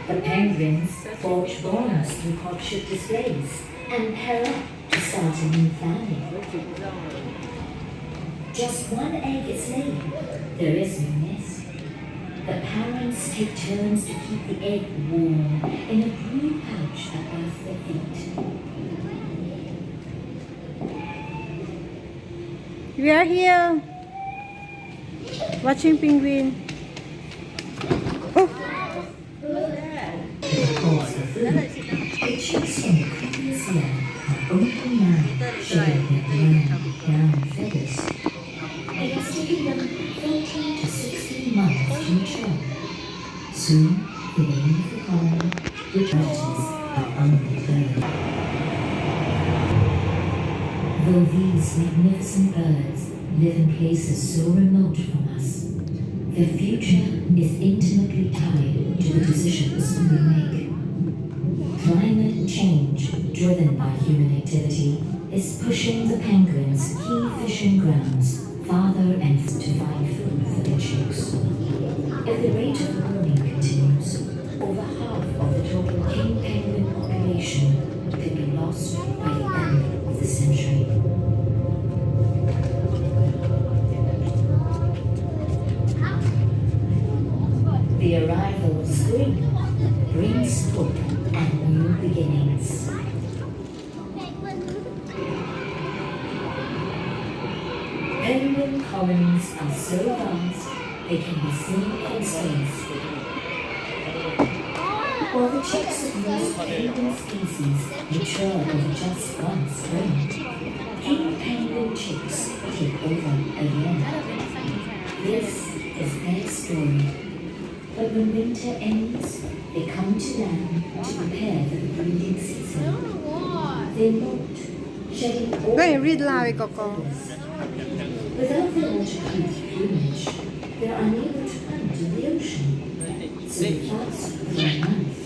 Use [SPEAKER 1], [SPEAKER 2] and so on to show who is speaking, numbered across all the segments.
[SPEAKER 1] The penguins forge bonds through courtship displays and pair up to start a new family. Just one egg is laid, there is no nest. The parents take turns to keep the egg warm in a green pouch above their feet.
[SPEAKER 2] We are here watching penguin. Oh.
[SPEAKER 1] Because the food, the chicks in the previous year are open now, showing their brown feathers. It has taken them 14 to 16 months to mature. Soon, they will leave the colony, which predators are only birds. Though these magnificent birds live in places so remote from us, their future is intimately tied to the decisions we make. Climate change, driven by human activity, is pushing the penguins' key fishing grounds farther and to find food for their chicks. If the rate of warming continues, over half of the total king penguin population could be lost by the end of the century. The arrival of spring brings hope and new beginnings. Penguin colonies are so vast they can be seen from space. While the chicks of most penguin species mature over just one spring, king penguin chicks take over again. This is their story. But when winter ends, they come to land to prepare for the breeding season. They molt, shedding all
[SPEAKER 2] Go and read
[SPEAKER 1] their
[SPEAKER 2] Lawi, Coco.
[SPEAKER 1] feathers. Without their waterproof plumage, they are unable to hunt in the ocean, so they fast for a month.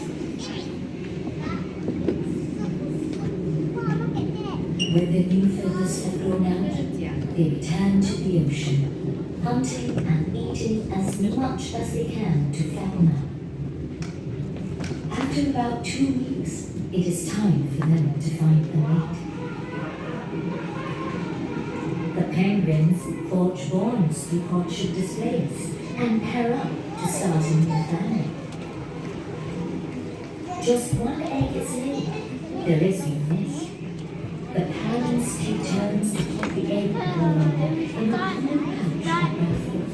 [SPEAKER 1] When their new feathers have grown out, they return to the ocean, hunting and eating as much as they can to fatten up. After about 2 weeks, it is time for them to find a mate. The penguins forge bonds through courtship displays and pair up to start a new family. Just one egg is laid, there is no nest. The parents take turns to keep the egg warm in the common pouch above their feet.